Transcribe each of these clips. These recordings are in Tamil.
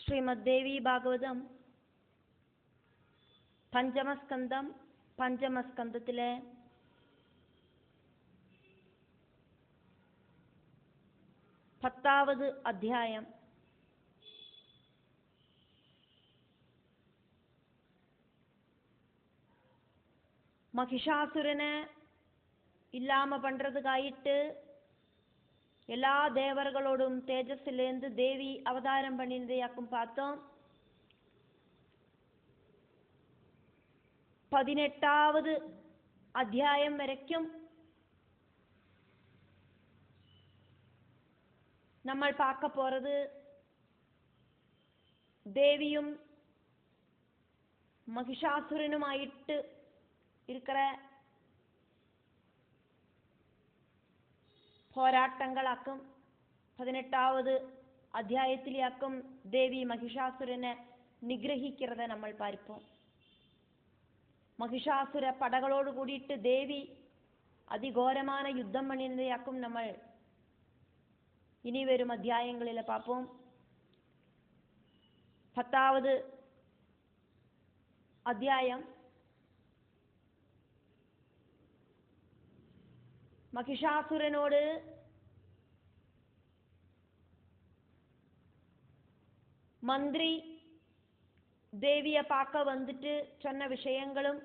ശ്രീമദ്ദേവി ഭാഗവതം പഞ്ചമസ്കന്ധത്തിലെ 10ാമത് അധ്യായം. மகிஷாசுரனை இல்லாம பண்றதுக்காயிட்டு எல்லா தேவர்களோடும் தேஜஸ்லேருந்து தேவி அவதாரம் பண்ணினதையாக்கும் பார்த்தோம். 18வது அத்தியாயம் வரைக்கும் நம்ம பார்க்க போறது தேவியும் மகிஷாசுரனுமாயிட்டு இருக்கிற പോരാട്ടങ്ങളാക്കും. 18வது അധ്യായത്തിലാക്കും ദേവി മഹിഷാസുരനെ നിഗ്രഹിക്കുന്നത് നമ്മൾ പാരിപ്പോം. മഹിഷാസുര പടകളോട് കൂടിയിട്ട് ദേവി അതിഘോരமான യുദ്ധം പണിയുന്നതാക്കും നമ്മൾ ഇനി വരും അധ്യായങ്ങളിൽ പാപ്പോം. 10வது അധ്യായം மகிஷாசுரனோடு மந்திரி தேவியை பார்க்க வந்துட்டு சொன்ன விஷயங்களும்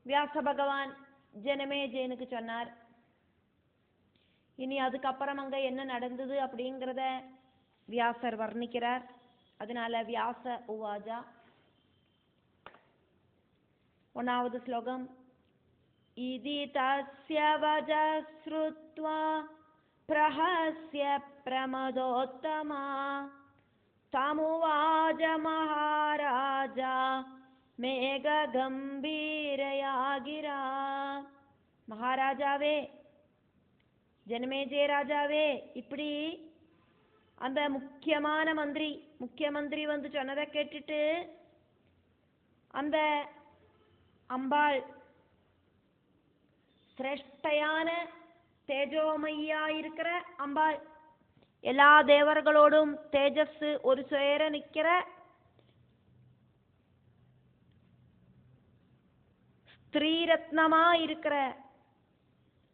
வியாச பகவான் ஜனமேஜயனுக்கு சொன்னார். இனி அதுக்கப்புறம் அங்க என்ன நடந்தது அப்படிங்கிறத வியாசர் வர்ணிக்கிறார். அதனால வியாச உவாஜா 1வது ஸ்லோகம். இதி தஸ்ய வஜஸ்ருத்வா பிரஹஸ்ய பிரமதோத்தமா தமுவாஜ மகாராஜா மேக கம்பீரயாகிரா. மகாராஜாவே, ஜனமேஜய ராஜாவே, இப்படி அந்த முக்கியமந்திரி வந்து சொன்னதை கேட்டுட்டு அந்த அம்பாள் சிரேஷ்டையான தேஜோமையா இருக்கிற அம்பாள், எல்லா தேவர்களோடும் தேஜஸ் ஒரு சேர நிற்கிற ஸ்திரீரத்னமா இருக்கிற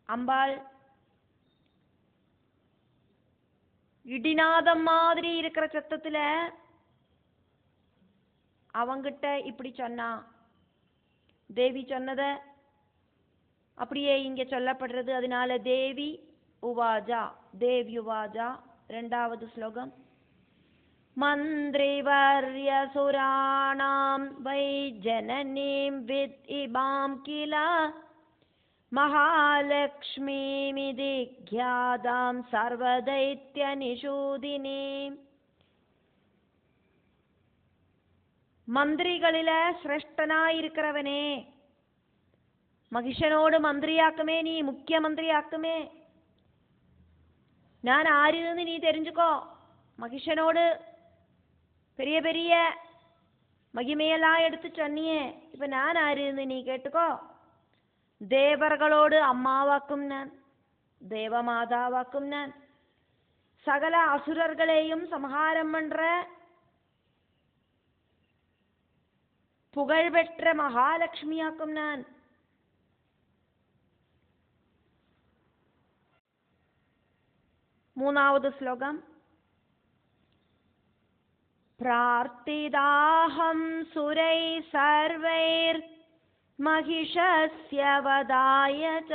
அம்பாள், இடிநாதம் மாதிரி இருக்கிற சத்தத்துல அவங்கிட்ட இப்படி சொன்னா. தேவி சொன்னத அப்படியே இங்க சொல்லப்படுறது. அதனால தேவி உவாஜா 2வது ஸ்லோகம். மந்திரிவர்ய சுராணாம் வை ஜனனீம் வித் இபாம் கில மகாலக்ஷ்மீமிதி க்யாதாம் சர்வதைத்ய நிஷூதினீம். മന്ത്രികളില ശ്രേഷ്ഠനായിരിക്കവനെ, മഹിഷനോട് മന്ത്രിയാക്കുമേ, നീ മുഖ്യമന്ത്രിയാക്കുമേ. ഞാൻ ആരെന്ന് നീ தெரிஞ்சுக்கோ. மகிஷனோடு பெரிய பெரிய மகிமையெல்லாம் எடுத்து சொன்னியே, இப்ப நான் ஆறுன்னு நீ கேட்டுக்கோ. தேவர்களோடு அம்மாவாக்கும் நான், தேவமாதாவாக்கும் நான், சகல அசுரர்களையும் சம்ஹாரம் பண்ற புகழ் பெற்ற மகாலட்சுமியாக்கும் நான். மூணாவது ஸ்லோகம். பிரார்த்திதாஹம் சுரை சர்வைர் மகிஷஸ்ய வதாய ச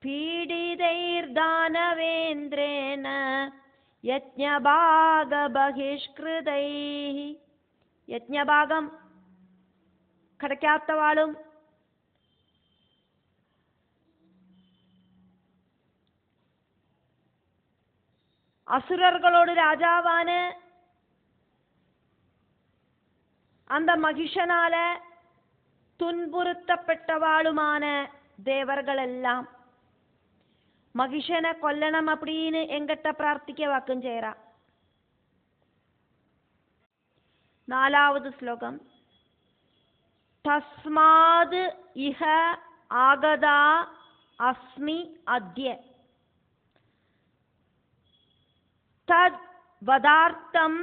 பீடிதைர் தானவேந்திரேன யஜ்ஞபாக பகிஷ்கிருதைஹி. யஜ்ஞபாகம் கிடைக்காதவாளுം அசுரர்களோடு ராஜாவான அந்த மகிஷனால துன்புறுத்தப்பட்டவாளுமான தேவர்கள் எல்லாம் மகிஷனை கொல்லണം அப்படின்னு எங்கிட்ட பிரார்த்திக்க வாக்கும் செய்யறா. 4வது ஸ்லோகம். தஸ்மாத் இஹ ஆகதா அஸ்மி அத்ய. தத் வதார்த்தம்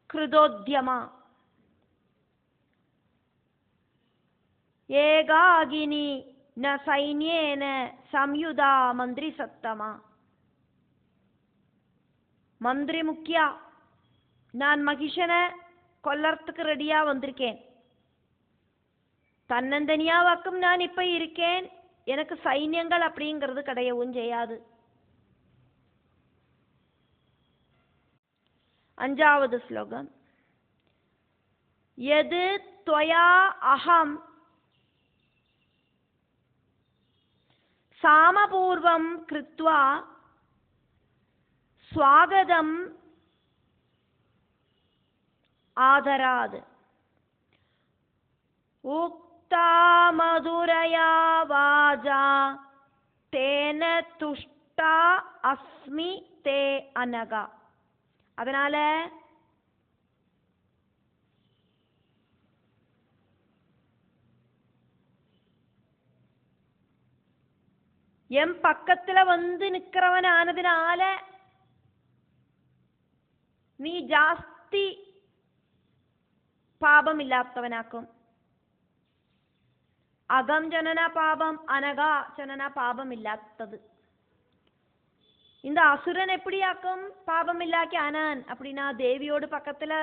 கிருதோத்யமா ஏகாகினி ந சைன்யேன சம்யுதா மந்திரி சத்தமா. மந்திரி முக்கியா, நான் மகிஷனை கொல்லறதுக்கு ரெடியா வந்திருக்கேன். தன்னந்தனியாவாக்கும் நான் இப்ப இருக்கேன். எனக்கு சைன்யங்கள் அப்படிங்கிறது கிடையவும் செய்யாது. 5வது ஸ்லோகம். யது த்வயா அஹம் சாமபூர்வம் கிருத்வா ஸ்வாகதம் ஆதராத் உக்தா மதுரயா வாஜா தேன துஷ்டா அஸ்மி தே அனகா. அதனால என் பக்கத்துல வந்து நிக்கிறவன் ஆனதுனால நீ ஜாஸ்தி பாபம் இல்லாதவனாக்கும். அகம் ஜனனா பாபம், அனகா ஜனனா பாபம் இல்லாதது. இந்த அசுரன் எப்படியாக்கும் பாபம் இல்லாக்கி ஆனான் அப்படின்னா தேவியோடு பக்கத்துல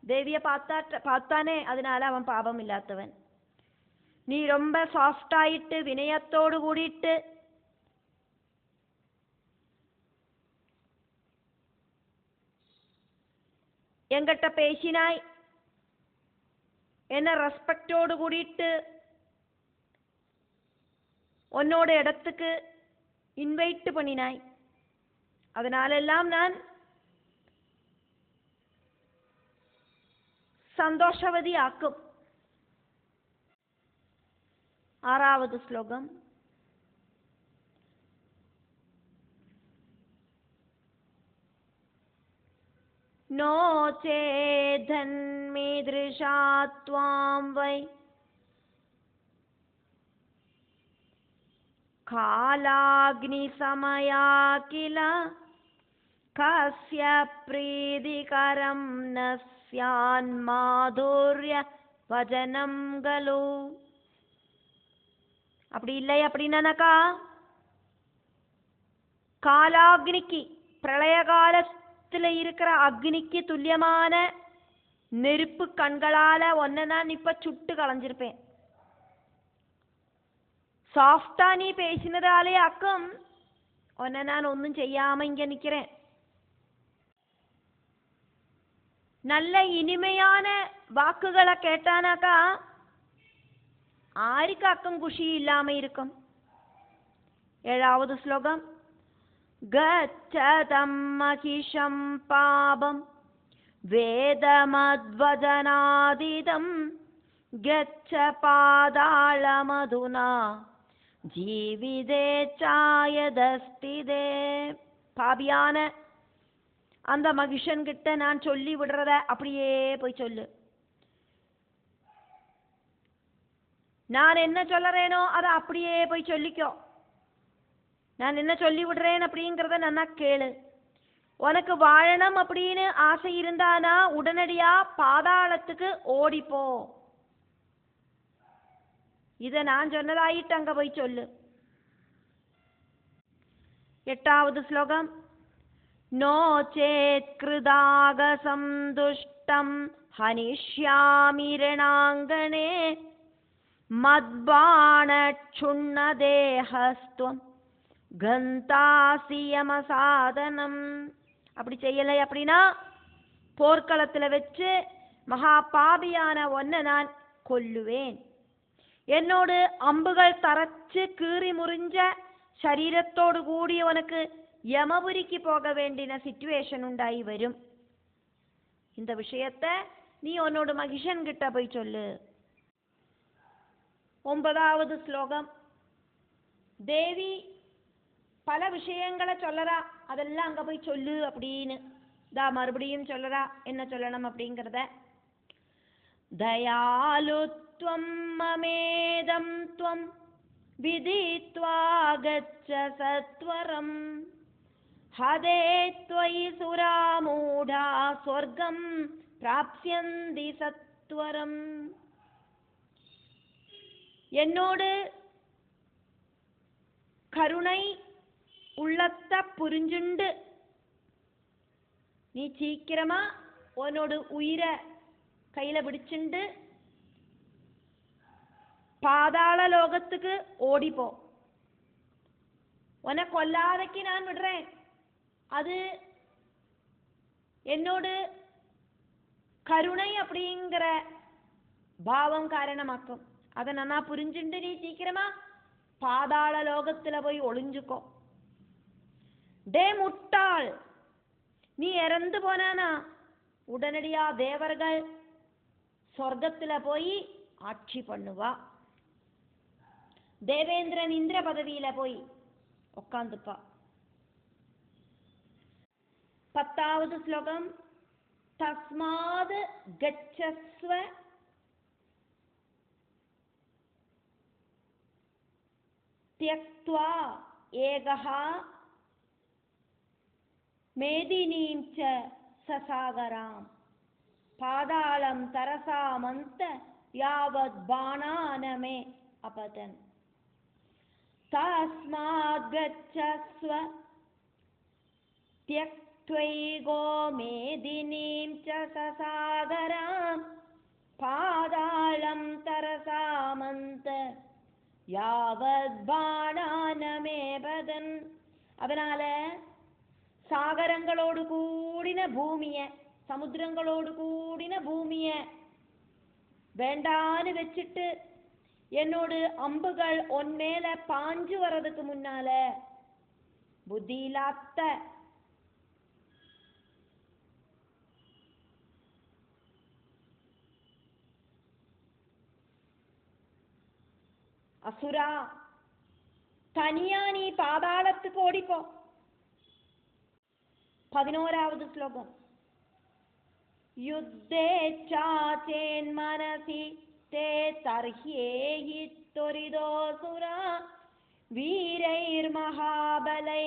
தேவிய பார்த்தானே, அதனால அவன் பாபம் இல்லாதவன். நீ ரொம்ப சாஃப்ட் ஆயிட்டு வினயத்தோடு கூடிட்டு என்கிட்ட பேசினாய், என்ன ரெஸ்பெக்டோடு கூடிட்டு உன்னோட இடத்துக்கு இன்வைட் பண்ணினாய். அதனாலெல்லாம் நான் சந்தோஷவதி ஆக்கும். 6வது ஸ்லோகம். நோ சேதன்மீதृशा त्वां வை காலாக்னி சமயா கில கஸ்ய பிரீதிகரம் ந ஸ்யான் மாதுர்ய வஜனம் கலு. அப்படி இல்லை அப்படின்னாக்கா காலாக்னிக்கு பிரளய காலத்துல இருக்கிற அக்னிக்கு துல்லியமான நெருப்பு கண்களால ஒன்ன நான் இப்ப சுட்டு களைஞ்சிருப்பேன். சாஃப்டா நீ பேசினதாலே அக்கம் உன்னை நான் ஒன்னும் செய்யாம இங்க நிக்கிறேன். நல்ல இனிமையான வாக்குகளை கேட்டானாக்கா ஆருக்கு அக்கம் குஷி இல்லாம இருக்கும். 7வது ஸ்லோகம். கச்சதம் மகிஷம் பாபம் வேதமத்வஜனாதிதம் கச்ச பாதாளமதுனா ஜீவிதே சாயதஸ்திதே. பாபியான அந்த மகிஷன் கிட்ட நான் சொல்லி விடுறத அப்படியே போய் சொல்லு. நான் என்ன சொல்லறேனோ அதை அப்படியே போய் சொல்லிக்கோ. நான் என்ன சொல்லி விடுறேன் அப்படிங்கிறத நல்லா கேளு. உனக்கு வாழணும் அப்படின்னு ஆசை இருந்தானா உடனடியா பாதாளத்துக்கு ஓடிப்போ. இத நான் சொன்னதாயிட்டு அங்க போய் சொல்லு. 8வது ஸ்லோகம். நோ சேத் கிருதாக சந்துஷ்டம் ஹனிஷ்யாமி ரணாங்கணே மத்பாணச்சுண்ணதேஹஸ்துவம் கந்தாசியமசாதனம். அப்படி செய்யலை அப்படின்னா போர்க்களத்துல வச்சு மகா பாபியான ஒன்ன நான் கொல்லுவேன். என்னோடு அம்புகள் தரச்சு கீறி முறிஞ்ச சரீரத்தோடு கூடியவனுக்கு யமபுரிக்கு போக வேண்டிய சிச்சுவேஷன் உண்டாகி வரும். இந்த விஷயத்த நீ உன்னோட மகிஷன் கிட்ட போய் சொல்லு. 9வது ஸ்லோகம். தேவி பல விஷயங்களை சொல்லறா, அதெல்லாம் அங்க போய் சொல்லு அப்படின்னு மறுபடியும் சொல்லறா என்ன சொல்லணும் அப்படிங்கிறத. தயாலுத்வம் மமேதம் த்வம் விதித்வா கச்ச சத்வரம் ஹதே த்வயி சுராமூடா ஸ்வர்க்கம் பிராப்ஸ்யந்தி சத்வரம். என்னோடு கருணை உள்ளத்த புரிஞ்சுண்டு நீ சீக்கிரமா உன்னோட உயிரை கையில பிடிச்சுண்டு பாதாள லோகத்துக்கு ஓடிப்போ. உன்னை கொல்லாதைக்கு நான் விடுறேன். அது என்னோடு கருணை அப்படிங்கிற பாவம் காரணமாக்கும். அதை நன்னா புரிஞ்சுண்டு நீ சீக்கிரமா பாதாள லோகத்துல போய் ஒளிஞ்சுக்கோ. டே முட்டாள், நீ இறந்து போனானா உடனடியா தேவர்கள் சொர்க்கத்துல போய் ஆட்சி பண்ணுவா. தேவேந்திரன் இந்திர பதவியில போய் உட்காந்துப்பா. 10வது ஸ்லோகம். தஸ்மாத் கச்சஸ்வ त्यक्त्वा एकः मेदिनीं च ससागरां पादालं तरसामन्त यावद् बाणानमे अपतन्. तस्माद् गच्छस्व त्यक्त्वैगो मेदिनीं च ससागरां पादालं तरसामन्त யாவத் பாணானமேபதன். அதனால சாகரங்களோடு கூடின பூமிய, சமுத்திரங்களோடு கூடின பூமிய வேண்டான்னு வச்சுட்டு என்னோட அம்புகள் உன் மேல பாஞ்சு வர்றதுக்கு முன்னால புத்தி இல்லாத அசுரா, தனியா நீ பாதாளத்துக்கு ஓடிப்போ. 11வது ஸ்லோகம். யுத்தே சாச்சேன் மனசி தே தர்ஹ்யேஹி தொரிதோசுரா வீரைர் மகாபலை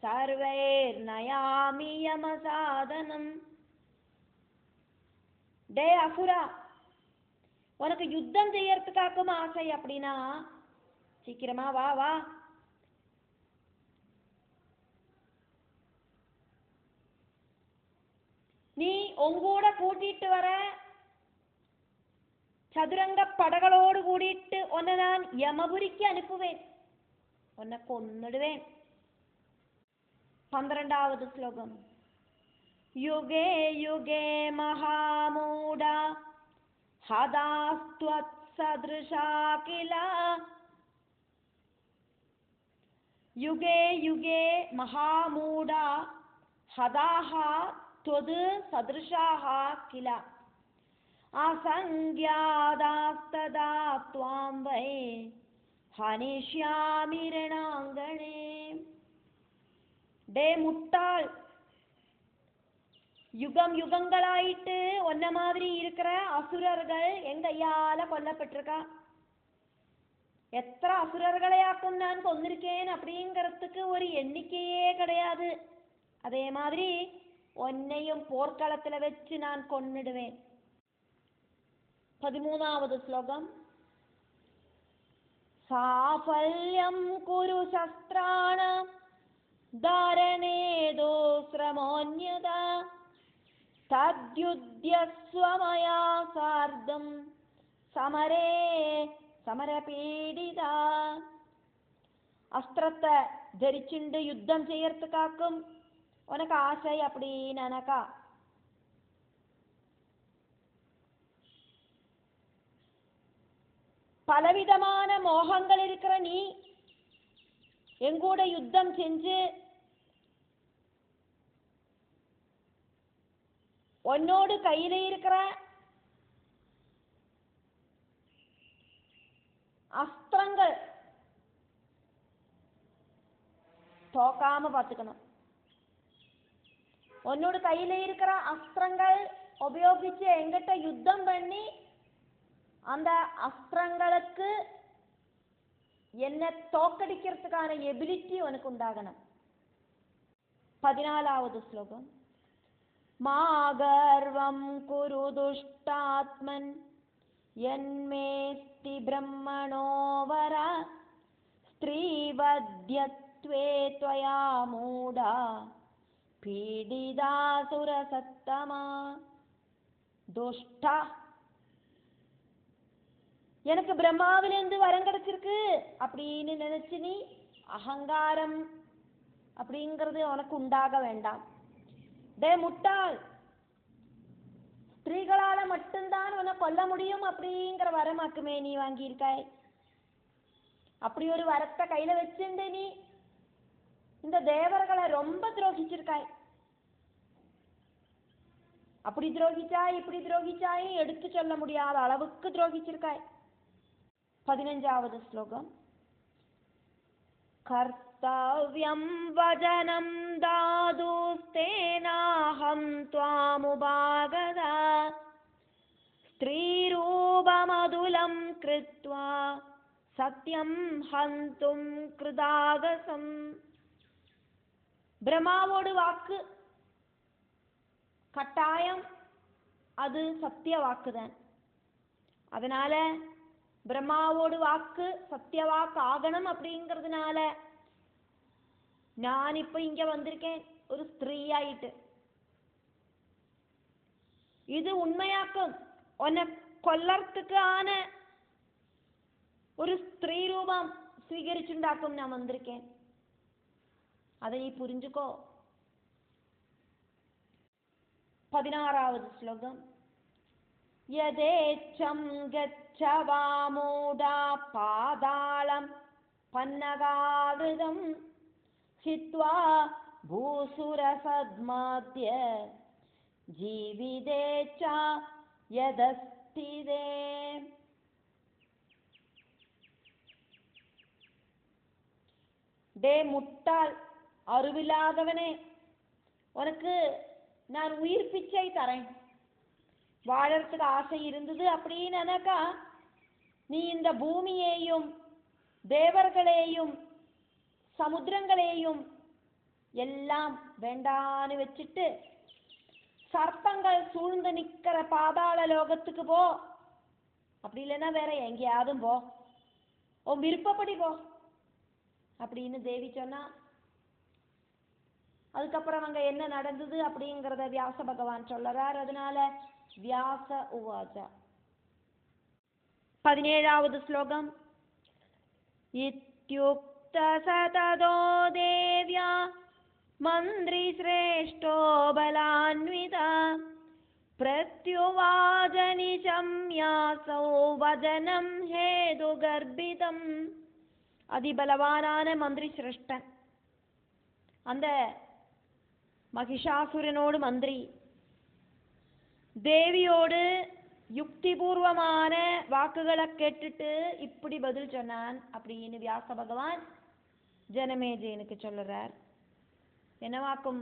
சர்வைர் நயாமி யமசாதனம். டே அசுரா, உனக்கு யுத்தம் செய்யறதுக்காக்கும் ஆசை அப்படின்னா சீக்கிரமா வா வா. நீ உங்கூட கூட்டிட்டு வர சதுரங்க படகளோடு கூடிட்டு உன்னை நான் யமபுரிக்கு அனுப்புவேன், உன்னை கொன்னுடுவேன். 12வது ஸ்லோகம். யுகே யுகே மகாமூடா ஹதாஸ்த்வத் சத்ருஷா கிலா. யுகே யுகே மகாமூடா ஹதாஹ த்வது சத்ருஷாஹ கிலா அசங்யாதாஸ்ததா த்வாம் வை ஹனிஷ்யாமி ரணாங்கணே. டே முட்டாள், யுகம் யுகங்களாயிட்டு ஒன்ன மாதிரி இருக்கிற அசுரர்கள் எங்க ஐயால கொல்லப்பட்டிருக்கா. எத்தனை அசுரர்களையாக்கும் நான் கொன்னிருக்கேன் அப்படிங்கிறதுக்கு ஒரு எண்ணிக்கையே கிடையாது. அதே மாதிரி ஒன்னையும் போர்க்களத்துல வச்சு நான் கொன்னிடுவேன். 13வது ஸ்லோகம். சாஃபல்யம் குரு சஸ்திராணாம் தாரணே தோஸ்ரமோன்யதா தத்யுத்யஸ்வமயா சார்த்தம் சமரே சமரபீடிதா. அஸ்திரத்தை தரிச்சுண்டு யுத்தம் செய்யறதுக்காக்கும் உனக்கு ஆசை அப்படின்னு எனக்கா. பலவிதமான மோகங்கள் இருக்கிற நீ எங்கூட யுத்தம் செஞ்சு உன்னோடு கையில இருக்கிற அஸ்திரங்கள் தோக்காம பார்த்துக்கணும். உன்னோட கையில இருக்கிற அஸ்திரங்கள் உபயோகிச்சு எங்கிட்ட யுத்தம் பண்ணி அந்த அஸ்திரங்களுக்கு என்ன தோக்கடிக்கிறதுக்கான எபிலிட்டி உனக்கு உண்டாகணும். 14வது ஸ்லோகம். மாகர்வம் குரு துஷ்டாத்மன் யன்மேஸ்தி பிரம்மணோவர ஸ்திரீவத்யத்வே த்வயா மூடா பீடிதாசுரசத்தமா. துஷ்டா, எனக்கு பிரம்மாவிலிருந்து வரம் கிடைச்சிருக்கு அப்படின்னு நினைச்சு நீ அகங்காரம் அப்படிங்கிறது உனக்கு உண்டாக வேண்டாம். டே முட்டாள், ஸ்திரீகளால மட்டும்தான் உன்னை கொல்ல முடியும் அப்படிங்கிற வரமாக்குமே நீ வாங்கியிருக்காய். அப்படி ஒரு வரத்தை கையில வச்சுண்டு நீ இந்த தேவர்களை ரொம்ப துரோகிச்சிருக்காய். அப்படி துரோகிச்சாய் இப்படி துரோகிச்சாய் எடுத்து சொல்ல முடியாத அளவுக்கு துரோகிச்சிருக்காய். 15வது ஸ்லோகம். கர்த்தவ்யம் வஜனம் தாதுஸ்தேனாஹம் த்வாமுபாகதா ஸ்திரீரூபமதுலம் கிருத்வா சத்யம் ஹந்தும் கிருதாகசம். பிரம்மாவோடு வாக்கு கட்டாயம், அது சத்திய வாக்குதான். அதனால பிரம்மாவோடு வாக்கு சத்திய வாக்கு ஆகணும். அப்படிங்கிறதுனால நான் இப்ப இங்க வந்திருக்கேன் ஒரு ஸ்திரீ ஆயிட்டு. இது உண்மையாக்கும் உன்னை கொல்லறதுக்கான ஒரு ஸ்திரீ ரூபம் സ്വീകരിച്ചുണ്ടാക്കും நான் வந்திருக்கேன். அதை நீ புரிஞ்சுக்கோ. 16வது ஸ்லோகம். யதேச்சம் கச்ச வாமூடா பாதாளம் பன்னகாவிதம் ஹித்வா பூசுரசத்மாத்ய ஜீவிதேச்சா யதஸ்திதே. டே முட்டாள், அறிவில்லாதவனே, உனக்கு நான் உயிர் பிச்சை தரேன். வாழறதுக்கு ஆசை இருந்தது அப்படின்னாக்கா நீ இந்த பூமியையும் தேவர்களையும் சமுத்திரங்களையும் எல்லாம் வேண்டான்னு வச்சுட்டு சர்ப்பங்கள் சூழ்ந்து நிக்கிற பாதாள லோகத்துக்கு போ. அப்படி இல்லைன்னா வேற எங்கேயாவது போ, உன் விருப்பப்படி போ அப்படின்னு தேவி சொன்னா. அதுக்கப்புறம் அங்க என்ன நடந்தது அப்படிங்கிறத வியாச பகவான் சொல்லறார். அதனால வியாச உவாச்ச. 17வது ஸ்லோகம். இத்யுக்த சததோ தேவ்யா மந்திரி ஸ்ரேஷ்டோ பலான்விதா பிரத்யுவாஜ நிசம்யாசௌ வதனம் ஹேது கர்ப்பிதம். அதிபலவானான மந்திரி சிரேஷ்டன் அந்த மகிஷாசுரனோடு மந்திரி தேவியோடு யுக்திபூர்வமான வாக்குகளை கேட்டுட்டு இப்படி பதில் சொன்னான் அப்படின்னு வியாச பகவான் ஜனமேஜயனுக்கு சொல்லுறார். என்ன வாக்கும்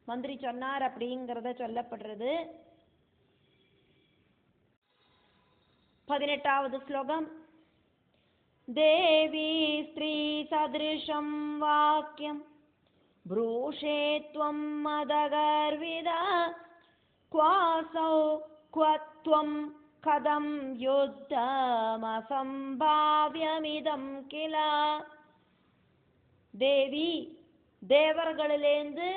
மந்திரி சொன்னார் அப்படிங்கிறத சொல்லப்படுறது. 18வது ஸ்லோகம். தேவி ஸ்ரீ சதிருஷம் வாக்கியம் ப்ரூஷே த்வம் மதகர்விதா க்வாசௌ க்வத்வம் கதம் யுத்தமசம்பாவ்யமிதம் கிலா. தேவி, தேவர்களிலேந்து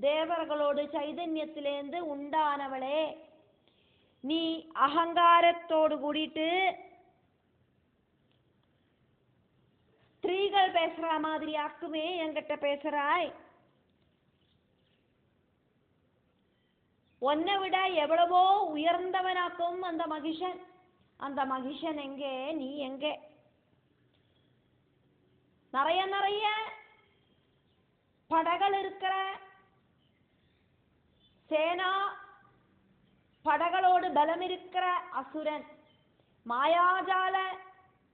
தேவர்களோடு சைதன்யத்திலேந்து உண்டானவளே, நீ அகங்காரத்தோடு கூடிட்டு ஸ்திரீகள் பேசுற மாதிரி ஆக்குமே என்கிட்ட பேசுறாய். உன்னை விட எவ்வளவோ உயர்ந்தவனாக்கும் அந்த மகிஷன். அந்த மகிஷன் எங்கே, நீ எங்கே? நிறைய நிறைய படகள் இருக்கிற சேனா படகளோடு பலம் இருக்கிற அசுரன், மாயாஜால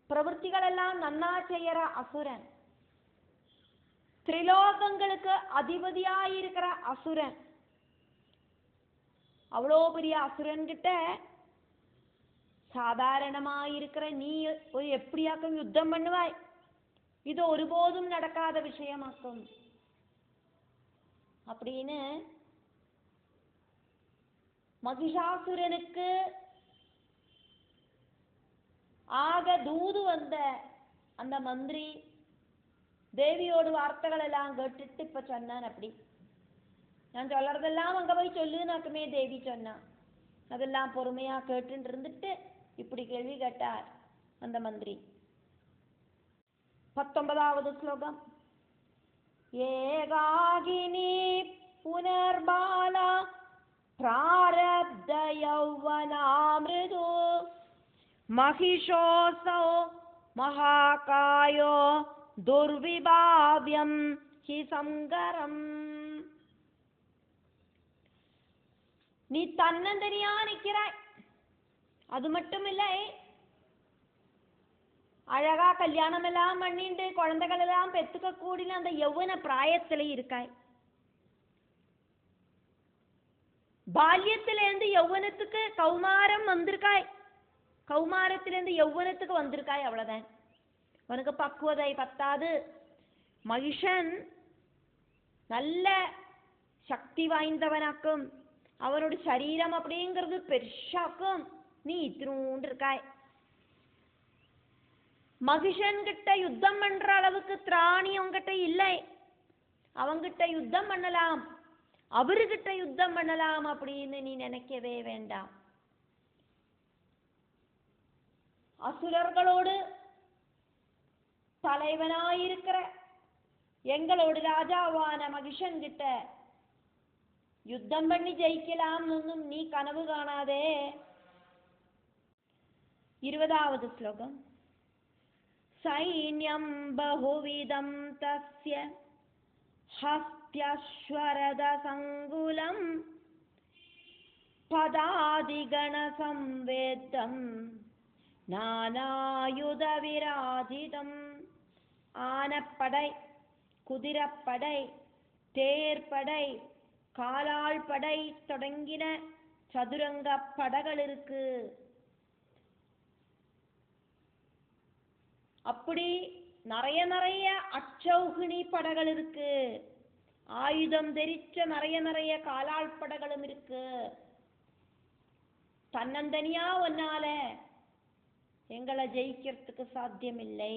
பிரவൃத்திகள் எல்லாம் நன்னா செய்யற அசுரன், திரிலோகங்களுக்கு அதிபதியாயிருக்கிற அசுரன். அவ்வளோ பெரிய அசுரன் கிட்ட சாதாரணமாயிருக்கிற நீ ஒரு எப்படியாக்கும் யுத்தம் பண்ணுவாய்? இது ஒருபோதும் நடக்காத விஷயமாக்கும். அப்படின்னு மகிஷாசுரனுக்கு ஆக தூது வந்த அந்த மந்திரி தேவியோட வார்த்தைகள் எல்லாம் கேட்டுட்டு இப்ப சொன்னான். அப்படி நான் சொல்றதெல்லாம் அங்க போய் சொல்லுனாக்குமே தேவி சொன்னான். அதெல்லாம் பொறுமையா கேட்டுட்டு இருந்துட்டு இப்படி கேள்வி கேட்டார் அந்த மந்திரி. 19வது ஸ்லோகம். ஏகாகினி புனர்பாலா பிராரப்த யௌவனாமிருது மகிஷோசோ மகாகாயோ துர்விபாவ்யம் ஹி சங்கரம். நீ தன்னந்தனியா நிற்கிறாய். அது மட்டும் இல்லை, அழகா கல்யாணம் எல்லாம் பண்ணிட்டு குழந்தைகள் எல்லாம் பெத்துக்க கூடின அந்த யௌவன பிராயத்திலே இருக்காய். பால்யத்திலேருந்து யௌவனத்துக்கு கௌமாரம் வந்திருக்காய். கௌமாரத்திலேருந்து யௌவனத்துக்கு வந்திருக்காய். அவ்வளவுதான். உனக்கு பக்குவதை பத்தாது. மகிஷன் நல்ல சக்தி வாய்ந்தவனாக்கும். அவனோட சரீரம் அப்படிங்கிறது பெருசாக்கும். நீ இத்திரூண்டு இருக்காய். மகிஷன் கிட்ட யுத்தம் பண்ற அளவுக்கு திராணி அவங்கிட்ட இல்லை. அவங்கிட்ட யுத்தம் பண்ணலாம், அவர்கிட்ட யுத்தம் பண்ணலாம் அப்படின்னு நீ நினைக்கவே வேண்டாம். அசுரர்களோடு தலைவனாயிருக்கிற எங்களோட ராஜாவான மகிஷன் கிட்ட யுத்தம் பண்ணி ஜெயிக்கலாம் ஒன்னும் நீ கனவு காணாதே. 20வது ஸ்லோகம். சைன்யம் பகுவிதம் தஸ்ய ஹஸ்த்யஸ்வரத சங்குலம் பதாதிகண சம்வேதம் நானாயுத விராஜிதம். ஆனப்படை, குதிரப்படை, தேர்ப்படை, காலாள் படை தொடங்கின சதுரங்க படைகள் இருக்கு. அப்படி நிறைய நிறைய அச்சௌகிணி படைகள் இருக்கு. ஆயுதம் தெரிச்ச நிறைய நிறைய காலாள் படைகளும் இருக்கு. தன்னந்தனியா ஒன்னால எங்களை ஜெயிக்கிறதுக்கு சாத்தியமில்லை.